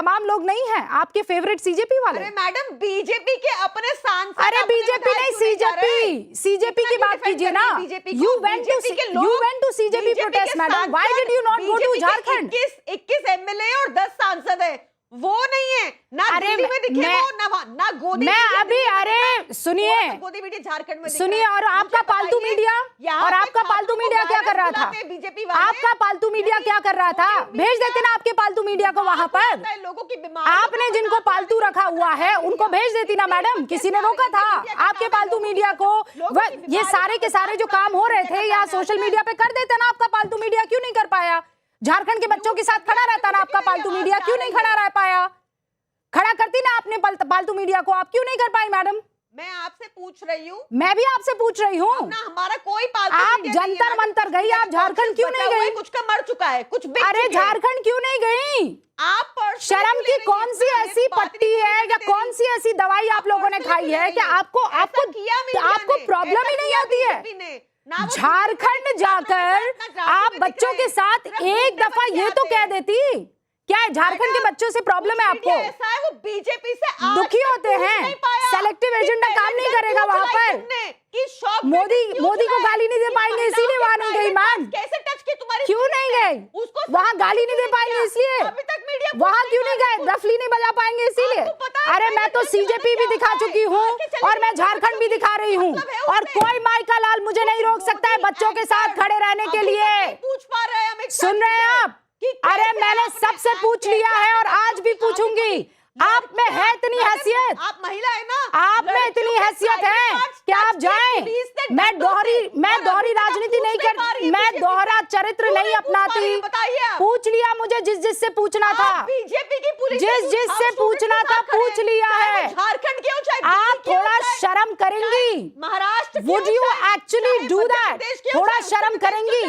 तमाम लोग नहीं हैं आपके फेवरेट सीजेपी वाले? अरे मैडम, बीजेपी के अपने सांसद, अरे बीजेपी नहीं, सीजेपी, सीजेपी की बात कीजिए ना। You went to CJP protest madam, why did you not go to Jharkhand? 21 MLA और 10 सांसद है, वो नहीं है ना दिल्ली में दिखे वो, ना गोदी मैं अभी, अरे सुनिए, गोदी मीडिया झारखंड में सुनिए, और आपका पालतू मीडिया, और आपका पालतू मीडिया क्या कर रहा था? आपका पालतू मीडिया क्या कर रहा था? भेज देते ना आपके पालतू मीडिया को वहां पर। लोगों की बीमारी, आपने जिनको पालतू रखा हुआ है उनको भेज देती ना मैडम, किसी ने रोका था आपके पालतू मीडिया को? ये सारे के सारे जो काम हो रहे थे या सोशल मीडिया पे कर देते ना, आपका पालतू मीडिया क्यों नहीं कर पाया? झारखंड के बच्चों के साथ खड़ा रहता ना आपका पालतू मीडिया, क्यों नहीं खड़ा रह पाया? खड़ा करती ना आपने पालतू मीडिया को, आप क्यों नहीं कर पाई मैडम? मैं आपसे पूछ रही हूँ, मैं भी आपसे पूछ रही हूँ ना हमारा कोई पालतू आप जंतर मंतर गई, आप झारखंड क्यों नहीं गई? कुछ का मर चुका है, कुछ अरे झारखंड क्यों नहीं गई? आप शर्म की कौन सी ऐसी पट्टी है या कौन सी ऐसी दवाई आप लोगों ने खाई है कि आपको प्रॉब्लम ही नहीं आती है? झारखंड जाकर आप बच्चों के साथ एक दफा ये तो कह देती, क्या है झारखंड के बच्चों से प्रॉब्लम है आपको? ऐसा है, वो बीजेपी से दुखी होते हैं, सेलेक्टिव एजेंडा काम नहीं करेगा वहां पर। मोदी को गाली नहीं दे पाएंगे इसीलिए वहां नहीं गई मैम। कैसे टच की तुम्हारी, क्यों नहीं गए वहां? गाली नहीं दे पाएंगे इसलिए वहां क्यों नहीं गए? रफली नहीं बजा पाएंगे इसीलिए। अरे मैं तो सीजेपी भी दिखा चुकी हूँ और मैं झारखंड भी दिखा रही हूँ, और कोई माइका लाल मुझे नहीं रोक सकता है बच्चों के साथ खड़े रहने के लिए। सुन रहे हैं आप? अरे मैंने सबसे पूछ लिया है और आज भी पूछूंगी। आप में है इतनी हैसियत, आप महिला है ना, आप में इतनी हैसियत है कि आप जाएं। मैं दोहरी राजनीति नहीं करती, मैं दोहरा चरित्र नहीं अपनाती। पूछ लिया मुझे जिस से पूछना था, बीजेपी की पुलिस जिस से पूछना था पूछ लिया है। झारखंड क्यों? आप थोड़ा शर्म करेंगी? Maharashtra, would you actually do that? थोड़ा शर्म करेंगी?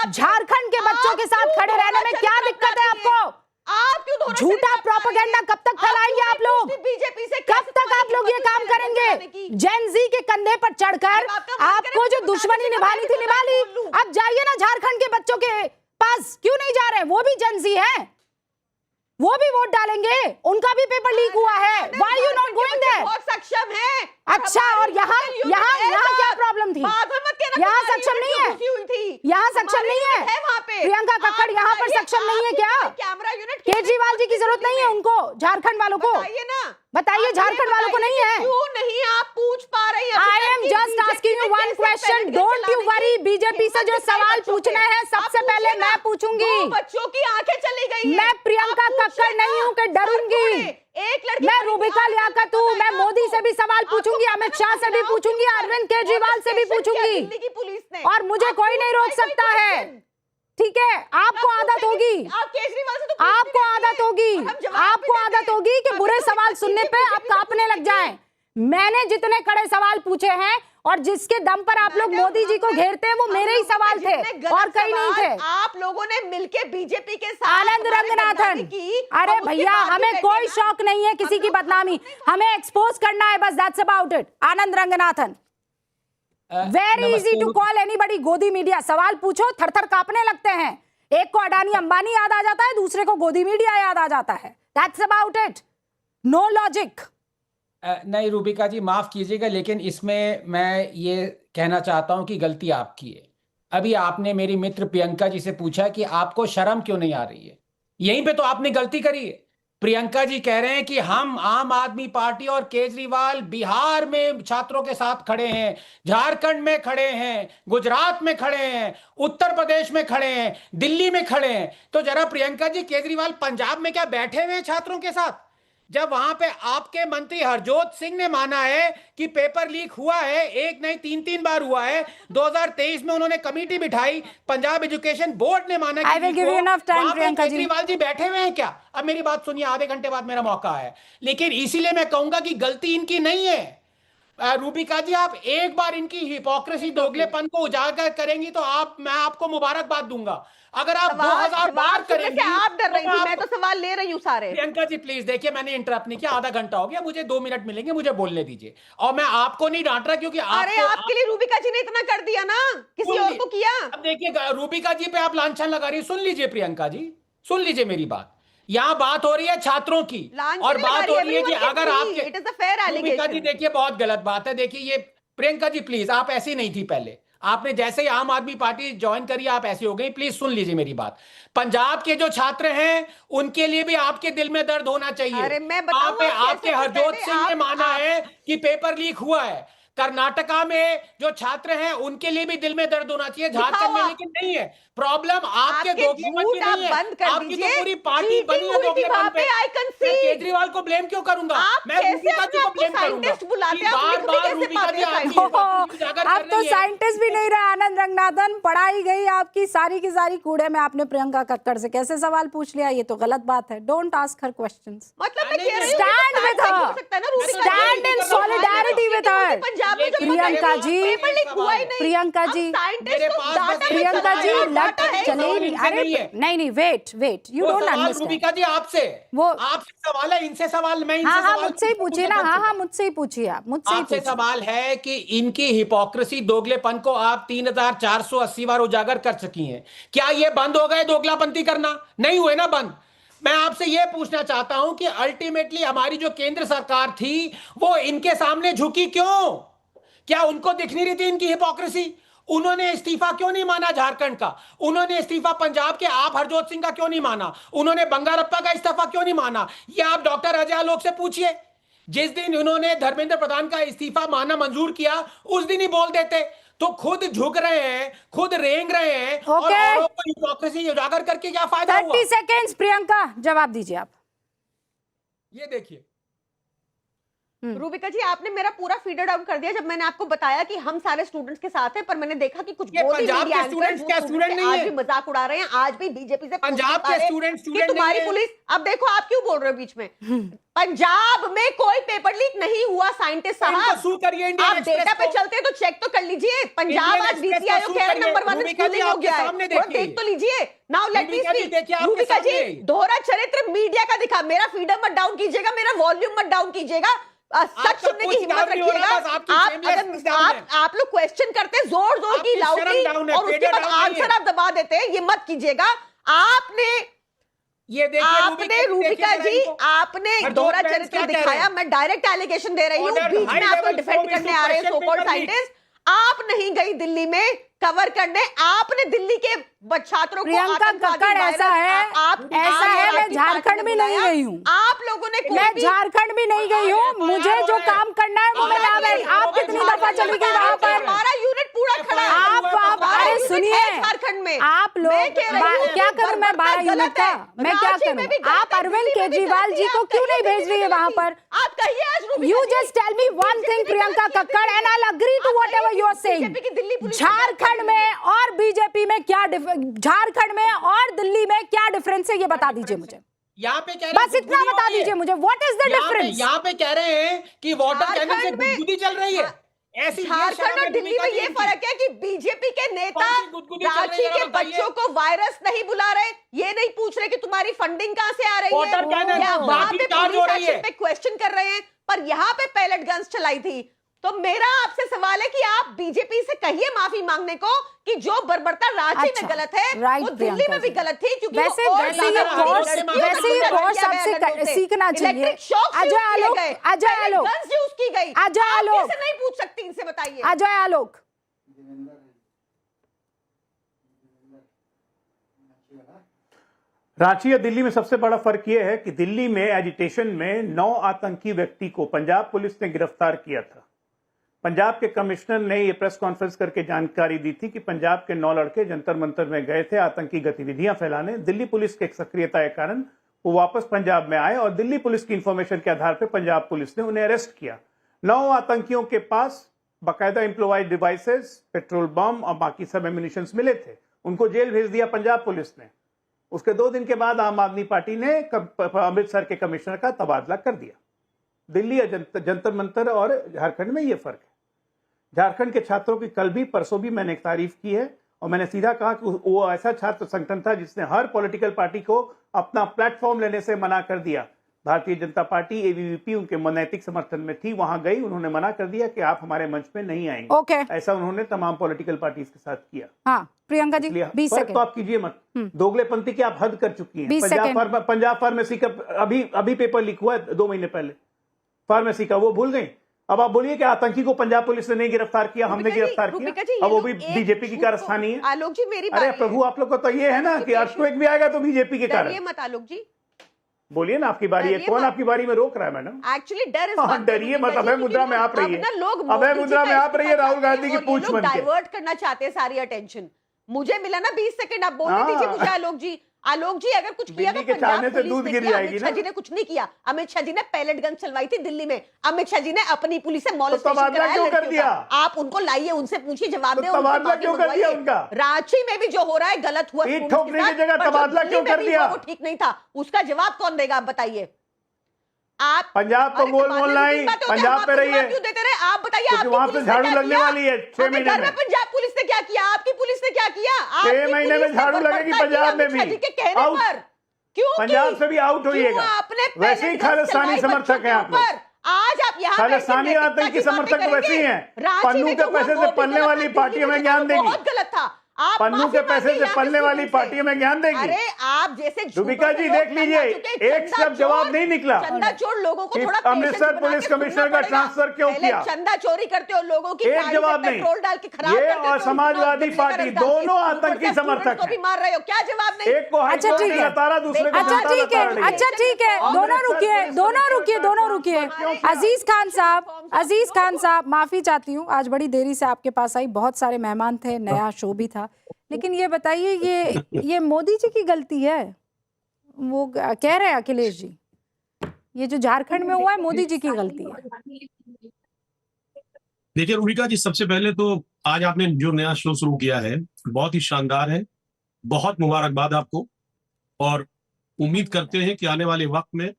झारखंड के बच्चों के साथ खड़े रहने में क्या दिक्कत है आपको? आप क्यों झूठा प्रोपेगेंडा कब तक फैलाएंगे आप लोग? बीजेपी से कब तक आप लोग ये काम करेंगे? जेन जी के कंधे पर चढ़कर आपको जो दुश्मनी निभानी थी निभा ली। अब जाइए ना झारखंड के बच्चों के पास, क्यों नहीं जा रहे? वो भी जेन जी है, वो भी वोट डालेंगे, उनका भी पेपर लीक हुआ है। Why you not going there? बहुत सक्षम है। अच्छा, और यहाँ क्या प्रॉब्लम थी? यहाँ सक्षम नहीं है, यहाँ सक्षम नहीं है। प्रियंका कक्कड़ यहाँ पर सक्षम नहीं है क्या? कैमरा यूनिट केजरीवाल जी की जरूरत नहीं है उनको, झारखंड वालों को बताइए, झारखंड वालों को नहीं है। क्यों नहीं आप पूछ पा रही हैं? I am just asking you one question, don't you worry. BJP से जो सवाल पूछने हैं सबसे पहले मैं पूछूंगी। बच्चों की आंखें चली गई। मैं प्रियंका कक्कड़ नहीं हूँ कि डरूंगी। एक लड़की, मैं रूबिका लियाकत हूँ। मैं मोदी से भी सवाल पूछूंगी, अमित शाह से भी पूछूंगी, अरविंद केजरीवाल से भी पूछूंगी, और मुझे कोई नहीं रोक सकता है। ठीक है, आपको आदत होगी, आपको आदत होगी, आपको आदत होगी कि बुरे सवाल सुनने पे आप कांपने लग जाएं। मैंने जितने कड़े सवाल पूछे हैं और जिसके दम पर आप लोग मोदी जी को घेरते हैं वो मेरे ही सवाल थे और कहीं नहीं थे। आप लोगों ने मिलकर बीजेपी के साथ आनंद रंगनाथन, अरे भैया हमें कोई शौक नहीं है किसी की बदनामी, हमें एक्सपोज करना है बस, that's about it. Anand Ranganathan, very easy to call anybody Godi media. सवाल पूछो, थर-थर कांपने लगते हैं। एक को अडानी अंबानी याद आ जाता है, दूसरे को गोदी मीडिया याद आ जाता है। That's about it, no logic. नहीं रूबिका जी, माफ कीजिएगा, लेकिन इसमें मैं ये कहना चाहता हूं कि गलती आपकी है। अभी आपने मेरी मित्र प्रियंका जी से पूछा कि आपको शर्म क्यों नहीं आ रही है, यहीं पे तो आपने गलती करी है। प्रियंका जी कह रहे हैं कि हम आम आदमी पार्टी और केजरीवाल बिहार में छात्रों के साथ खड़े हैं, झारखंड में खड़े हैं, गुजरात में खड़े हैं, उत्तर प्रदेश में खड़े हैं, दिल्ली में खड़े हैं। तो जरा प्रियंका जी, केजरीवाल पंजाब में क्या बैठे हुए हैं छात्रों के साथ? जब वहां पे आपके मंत्री हरजोत सिंह ने माना है कि पेपर लीक हुआ है, एक नहीं तीन बार हुआ है। 2023 में उन्होंने कमेटी बिठाई, पंजाब एजुकेशन बोर्ड ने माना कि केजरीवाल जी बैठे हुए हैं क्या? अब मेरी बात सुनिए, आधे घंटे बाद मेरा मौका है, लेकिन इसीलिए मैं कहूंगा कि गलती इनकी नहीं है। रूबिका जी, आप एक बार इनकी हिपोक्रेसी, दोगलेपन को उजागर करेंगी तो मैं आपको मुबारकबाद दूंगा। अगर आप 2000 बार करेंगे, आप डर रही थी, मैं तो सवाल ले रही हूँ सारे। प्रियंका जी प्लीज देखिए, मैंने इंटरप्ट नहीं किया, आधा घंटा हो गया, मुझे 2 मिनट मिलेंगे, मुझे बोलने दीजिए। और मैं आपको नहीं डांट रहा क्योंकि आपके लिए रूबिका जी ने इतना कर दिया ना, किसी और को किया। अब देखिए, रूबिका जी पे आप लांछन लगा रही है। सुन लीजिए प्रियंका जी, सुन लीजिए मेरी बात। यहाँ बात हो रही है छात्रों की, और बात हो रही है कि अगर आपके, it is a fair Rubika ji allegation. देखिए बहुत गलत बात है। देखिए ये प्रियंका जी प्लीज, आप ऐसी नहीं थी पहले, आपने जैसे ही आम आदमी पार्टी ज्वाइन करी आप ऐसी हो गई। प्लीज सुन लीजिए मेरी बात। पंजाब के जो छात्र हैं उनके लिए भी आपके दिल में दर्द होना चाहिए। अरे मैं वहां पे बताऊं आपके हरजोत सिंह ने माना है कि पेपर लीक हुआ है। कर्नाटका में जो छात्र हैं उनके लिए भी दिल में दर्द होना चाहिए, झारखंड में लेकिन नहीं है। प्रॉब्लम आपके दोगलेपन की नहीं है, बंद कर आपकी तो दीजिए। पूरी पार्टी बनी है हुई थी दोगलेपन वहां पे। पे, आई कैन मैं सी। केजरीवाल को ब्लेम क्यों करूंगा? आप मैं कैसे रूबिका जी अपने को आप को ब्लेम करूंगा साइंटिस्ट बुलाते कि हैं? बार अपनी खुद बार कैसे रूबिका पाते जी हैं आपकी साइंटिस्ट? ये बात उजागर अब कर तो रही है। साइंटिस्ट भी नहीं रहे आनंद रंगनाथन, पढ़ाई गई आपकी सारी की सारी कूड़े में। आपने प्रियंका कक्कड़ से कैसे सवाल पूछ लिया, ये तो गलत बात है। डोंट आस्क हर क्वेश्चंस, मतलब मैं कह रही हूं stand with her, stand in solidarity with her. Punjab में जो प्रियंका जी, पेपर लीक हुआ ही नहीं। प्रियंका जी, मेरे पास बस प्रियंका जी लट चले सवाल नहीं। इनसे अरे नहीं है। नहीं, वेट, यू वो डोंट सवाल अंडरस्टैंड। रूबिका जी आपसे, वो आपसे सवाल है, इनसे सवाल, मैं इनसे हाँ सवाल मुझसे ही पूछिए ना। हाँ मुझसे ही पूछिए, आप मुझसे ही आपसे पूछिए। सवाल है कि इनकी हिपोक्रेसी, दोगलेपन को आप 3480 बार उजागर कर चुकी हैं। क्या ये बंद हो गए दोगलापंती करना? नहीं हुए ना बंद। मैं आपसे यह पूछना चाहता हूं कि अल्टीमेटली हमारी जो केंद्र सरकार थी वो इनके सामने झुकी क्यों? क्या उनको दिख नहीं रही थी इनकी हिपोक्रेसी? उन्होंने इस्तीफा क्यों नहीं माना झारखंड का? उन्होंने इस्तीफा पंजाब के आप हरजोत सिंह का क्यों नहीं माना? उन्होंने बंगारप्पा का इस्तीफा क्यों नहीं माना? ये आप डॉक्टर अजय आलोक से पूछिए। जिस दिन उन्होंने धर्मेंद्र प्रधान का इस्तीफा माना मंजूर किया उस दिन ही बोल देते। तो खुद झुक रहे हैं, खुद रेंग रहे हैं, और औरों को हिपोक्रेसी उजागर करके क्या फायदा हुआ? 30 सेकेंड्स प्रियंका, जवाब दीजिए आप। ये देखिए रूबिका जी, आपने मेरा पूरा फीडर डाउन कर दिया जब मैंने आपको बताया कि हम सारे स्टूडेंट्स के साथ हैं, पर मैंने देखा कि कुछ ये गोदी पंजाब मीडिया के स्टूडेंट्स क्या स्टूडेंट नहीं आज है? भी मजाक उड़ा रहे हैं, आज भी बीजेपी से पंजाब के स्टूडेंट कि नहीं तुम्हारी है। पुलिस। अब देखो आप क्यों बोल रहे हो बीच में। पंजाब में कोई पेपर लीक नहीं हुआ साइंटिस्ट साहब। सू करिए इंडियन आप एक्सप्रेस डेटा पे को। चलते हैं तो चेक तो कर लीजिए। पंजाब इंडियन आज एक्सप्रेस नीति को आयोग सू कह रहा करिए। नंबर 1 रूबिका जी स्कूलिंग हो आपके गया है, सामने थोड़ा देखिए। देख तो लीजिए। नाउ लेट मी रूबिका जी देखिए स्पीक। आपके रूबिका जी, सामने। दोहरा चरित्र मीडिया का दिखा। मेरा फीडर मत डाउन कीजिएगा, मेरा वॉल्यूम मत डाउन कीजिएगा। सच सुनने की हिम्मत रखिएगा। आप लोग क्वेश्चन करते हैं जोर जोर की, लाउडली, और उसके बाद आंसर आप दबा देते हैं, ये मत कीजिएगा। आपने रूबिका जी, आपने दोहरा चरित्र दिखाया। मैं डायरेक्ट एलिगेशन दे रही हूँ, बीच में आपको डिफेंड करने आ रहे हैं सो कॉल्ड साइंटिस्ट। आप नहीं गई दिल्ली में कवर करने, आपने दिल्ली के छात्रों को प्रियंका कक्कड़ ऐसा है मैं झारखंड में नहीं गई हूँ। आप लोगों ने मैं झारखंड में नहीं गई हूँ। मुझे जो काम करना है वो मैं यहाँ गई। आप कितनी दफा चली गई वहां पर? हमारा यूनिट पूरा खड़ा है। आप अरे सुनिए, झारखंड में आप लोग क्या करूं मैं 12 यूनिट का? मैं क्या करूं? आप अरविंद केजरीवाल जी को क्यों नहीं भेज रही है वहां पर? आप कहिए आज you just tell me one thing Priyanka Kakkar and I will agree to whatever you are saying. Jharkhand में और बीजेपी में क्या झारखंड में और दिल्ली में क्या डिफरेंस है ये बता दीजिए मुझे। यहाँ पे कह रहे बस इतना बता दीजिए मुझे, व्हाट इज द डिफरेंस? यहाँ पे कह रहे हैं कि वाटर कैनन से गुदगुदी चल रही है। ऐसी झारखंड और दिल्ली में ये फर्क है कि बीजेपी के नेता रांची के बच्चों को वायरस नहीं बुला रहे, ये नहीं पूछ रहे कि तुम्हारी फंडिंग कहां से आ रही है, या वहां पे पुलिस एक्शन पे क्वेश्चन कर रहे हैं, पर यहाँ पे पैलेट गन्स चलाई थी। तो मेरा आपसे सवाल है कि आप बीजेपी से कहिए माफी मांगने को कि जो बर्बरता रांची में गलत है वो दिल्ली में भी गलत थी, क्योंकि वैसे ये कोर्स सबसे सीखना चाहिए। अजय आलोक यूज की गई, अजय आलोक कैसे नहीं पूछ सकती इनसे, बताइए। अजय आलोक, रांची या दिल्ली में सबसे बड़ा फर्क यह है कि दिल्ली में एजिटेशन में 9 आतंकी व्यक्ति को पंजाब पुलिस ने गिरफ्तार किया था। पंजाब के कमिश्नर ने यह प्रेस कॉन्फ्रेंस करके जानकारी दी थी कि पंजाब के 9 लड़के जंतर मंतर में गए थे आतंकी गतिविधियां फैलाने। दिल्ली पुलिस के सक्रियता के कारण वो वापस पंजाब में आए और दिल्ली पुलिस की इंफॉर्मेशन के आधार पर पंजाब पुलिस ने उन्हें अरेस्ट किया। 9 आतंकियों के पास बाकायदा इम्प्रोवाइज डिवाइसेस, पेट्रोल बम और बाकी सब एम्युनिशन मिले थे। उनको जेल भेज दिया पंजाब पुलिस ने। उसके 2 दिन के बाद आम आदमी पार्टी ने अमृतसर के कमिश्नर का तबादला कर दिया। दिल्ली जंतर मंतर और झारखंड में यह फर्क है। झारखंड के छात्रों की कल भी परसों भी मैंने एक तारीफ की है और मैंने सीधा कहा कि वो ऐसा छात्र संगठन था जिसने हर पॉलिटिकल पार्टी को अपना प्लेटफॉर्म लेने से मना कर दिया। भारतीय जनता पार्टी एबीवीपी उनके नैतिक समर्थन में थी, वहां गई, उन्होंने मना कर दिया कि आप हमारे मंच पे नहीं आएंगे। Okay. ऐसा उन्होंने तमाम पॉलिटिकल पार्टीज के साथ किया। हाँ प्रियंका जी 20 फर्क सेकंड। तो आप कीजिए मत, दोगलेपंथी की आप हद कर चुकी हैं। 20 सेकंड। पंजाब फार्मेसी का अभी पेपर लीक हुआ है 2 महीने पहले, फार्मेसी का, वो भूल गई। अब आप बोलिए कि आतंकी को पंजाब पुलिस ने नहीं गिरफ्तार किया, हमने गिरफ्तार किया, अब वो भी बीजेपी की कारस्तानी है। आलोक जी मेरी अरे बात, प्रभु, आप लोग को तो ये है ना कि अर्थक्वेक भी आएगा तो बीजेपी के कारण। डरिए मत आलोक जी, बोलिए ना, आपकी बारी है। डरिए कौन मत। आपकी बारी में रोक रहा है मैडम? एक्चुअली डर इस हाँ, बात का डरिए है, मत, अभय मुद्रा में आप रहिए, अभय मुद्रा में आप रहिए राहुल गांधी की पूंछ बन के। डाइवर्ट करना चाहते हैं सारी अटेंशन। मुझे मिला ना 20 सेकंड, आप बोलने दीजिए मुझे। आलोक जी, आलोक जी अगर कुछ किया तो दिल्ली के पंजाब चाहने से पुलिस दूध ने गिर किया, जाएगी अमित शाह ना। जी ने कुछ नहीं किया। अमित शाह जी ने पैलेट गन चलवाई थी दिल्ली में, अमित शाह जी ने अपनी पुलिस से मॉलेस्टेशन तबादला कराया क्यों कर लड़कियों दिया? का। आप उनको लाइए, उनसे पूछिए, जवाब तो दें, उनसे तबादला बातें क्यों कर दिया मनवाइए। उनका? रांची में भी जो हो रहा है गलत हुआ, पीठ स्टूडेंट्स ठोकने के की साथ, जगह पर जो तबादला दिल्ली क्यों में कर भी दिया? हुआ, वो ठीक नहीं था। उसका जवाब कौन देगा, आप बताइए। आप पंजाब को अरे गोल तबादले मोल की नहीं, तीन बातें होती हैं, पंजाब हम पे आपको रहिए, जवाब क्यों देते रहे? आप बताइए, क्योंकि आपकी वहां पे पुलिस ने झाड़ू क्या लगने किया? वाली है 6 हमें महीने डर है, में। पंजाब पुलिस ने क्या किया? आपकी पुलिस ने क्या किया? 6 महीने में झाड़ू लगेगी पंजाब में भी। अमित शाह जी के कहने आउट। पर क्यों? पंजाब से भी आउट होइएगा। आपने वैसे ही खालिस्तानी समर्थक हैं आप लोग। आज आप यहाँ खालिस्तानी आतंकी की समर्थक तो वैसे ही हैं। पन्नू के पैसे से पलने वाली पार्टियों में ज्ञान देगी। बहुत गलत था। आप पन्नू माफी के पैसे मांगिए से यहाँ पलने के वाली students पार्टियों में ज्ञान देगी। अरे आप जैसे रूबिका जी देख लीजिए, एक शब्द जवाब नहीं निकला। चंदा चोर लोगों को कि थोड़ा अमृतसर patient बना पुलिस के कमिश्नर सुनना का पड़ेगा। ट्रांसफर क्यों पहले किया? चंदा चोरी करते हो, लोगों की एक गाड़ी में जवाब नहीं। पेट्रोल डाल के खराब ये कर देते हो, और समाजवादी इतना पार्टी बेरोजगार दोनों के आतंकी ऊपर से समर्थक students को भी हैं। मार रहे हो, क्या जवाब नहीं? एक को हाई अच्छा, कोर्ट ठीक ने है। लताड़ा, दूसरे को अच्छा जनता ठीक है, लताड़ रही है। अच्छा ठीक है, दोनों रुकिए, दोनों रुकिए। अजीज खान साहब, माफी चाहती हूँ, आज बड़ी देरी से आपके पास आई, बहुत सारे मेहमान थे, नया शो भी था, लेकिन ये बताइए, ये मोदी जी की गलती है? वो कह रहे हैं अखिलेश जी, ये जो झारखंड में हुआ है मोदी जी की गलती है। देखिए रूबिका जी, सबसे पहले तो आज आपने जो नया शो शुरू किया है बहुत ही शानदार है, बहुत मुबारकबाद आपको, और उम्मीद करते हैं कि आने वाले वक्त में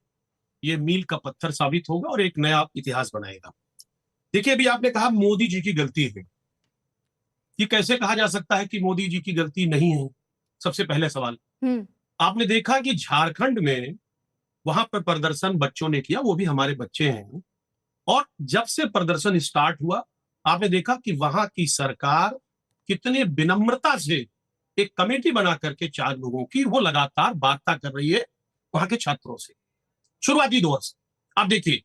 ये मील का पत्थर साबित होगा और एक नया इतिहास बनाएगा। देखिए, अभी आपने कहा मोदी जी की गलती है, ये कैसे कहा जा सकता है कि मोदी जी की गलती नहीं है? सबसे पहले सवाल, आपने देखा कि झारखंड में वहां पर प्रदर्शन बच्चों ने किया, वो भी हमारे बच्चे हैं, और जब से प्रदर्शन स्टार्ट हुआ आपने देखा कि वहां की सरकार कितने विनम्रता से एक कमेटी बना करके 4 लोगों की वो लगातार वार्ता कर रही है वहां के छात्रों से, शुरुआती दौर से आप देखिए।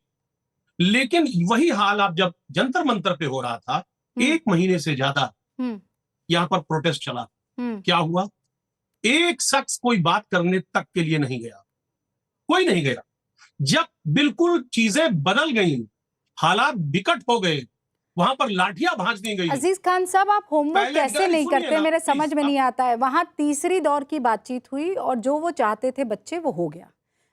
लेकिन वही हाल आप जब जंतर मंतर पे हो रहा था, 1 महीने से ज्यादा यहां पर प्रोटेस्ट चला, क्या हुआ? एक शख्स कोई बात करने तक के लिए नहीं गया, कोई नहीं गया। जब बिल्कुल चीजें बदल गई, हालात विकट हो गए, वहां पर लाठियां भांज दी गई। अजीज खान साहब, आप होमवर्क पहले कैसे नहीं सुनिए करते, ना, मेरे प्लीज, समझ में नहीं आता है। वहां तीसरी दौर की बातचीत हुई और जो वो चाहते थे बच्चे, वो हो गया।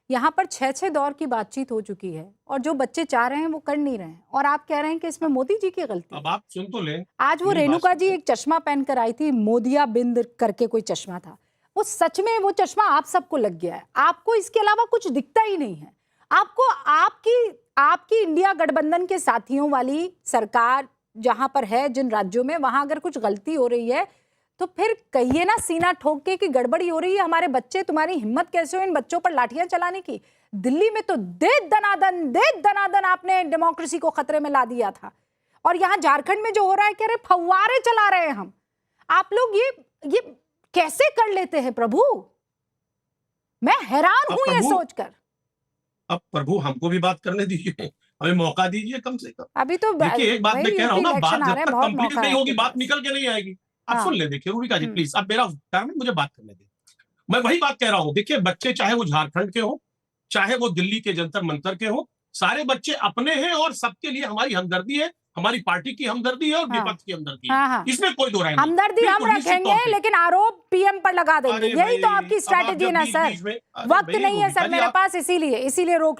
यहाँ पर 6 दौर की बातचीत हो चुकी है और जो बच्चे चाह रहे हैं वो कर नहीं रहे हैं, और आप कह रहे हैं कि इसमें मोदी जी की गलती है। अब आप सुन तो लें, आज वो मेरी बात रेणुका जी सुनिए। एक चश्मा पहनकर आई थी, मोदिया बिंद करके कोई चश्मा था, वो सच में वो चश्मा आप सबको लग गया है, आपको इसके अलावा कुछ दिखता ही नहीं है। आपको आपकी इंडिया गठबंधन के साथियों वाली सरकार जहां पर है, जिन राज्यों में, वहां अगर कुछ गलती हो रही है तो फिर कहिए ना सीना ठोक के कि गड़बड़ी हो रही है, हमारे बच्चे, तुम्हारी हिम्मत कैसे हो इन बच्चों पर लाठियां चलाने की? दिल्ली में तो दे दनादन आपने डेमोक्रेसी को खतरे में ला दिया था, और यहाँ झारखंड में जो हो रहा है, कह रहे फव्वारे चला रहे हैं हम। आप लोग ये कैसे कर लेते हैं प्रभु? मैं हैरान हूं ये सोचकर। अब प्रभु हमको भी बात करने दीजिए, हमें मौका दीजिए कम से कम। अभी तो देखिए, एक बात मैं कह रहा हूँ ना, बात जब तक कंप्लीट नहीं होगी, बात निकल निकल के नहीं आएगी। आप सुन ले, देखिए रूबिका जी प्लीज, अब मेरा टर्न है, मुझे बात करने दें। मैं वही बात कह रहा हूँ, देखिए बच्चे चाहे वो झारखंड के हो, चाहे वो दिल्ली के जंतर मंतर के हो, सारे बच्चे अपने हैं और सबके लिए हमारी हमदर्दी है, हमारी पार्टी की हमदर्दी है और विपक्ष की हमदर्दी है, इसमें कोई दो राय नहीं। हमदर्दी हम रखेंगे, लेकिन आरोप पीएम पर लगा देंगे, यही तो आपकी स्ट्रैटेजी है ना सर। वक्त नहीं है सर मेरे पास, इसीलिए रोक रही हूं।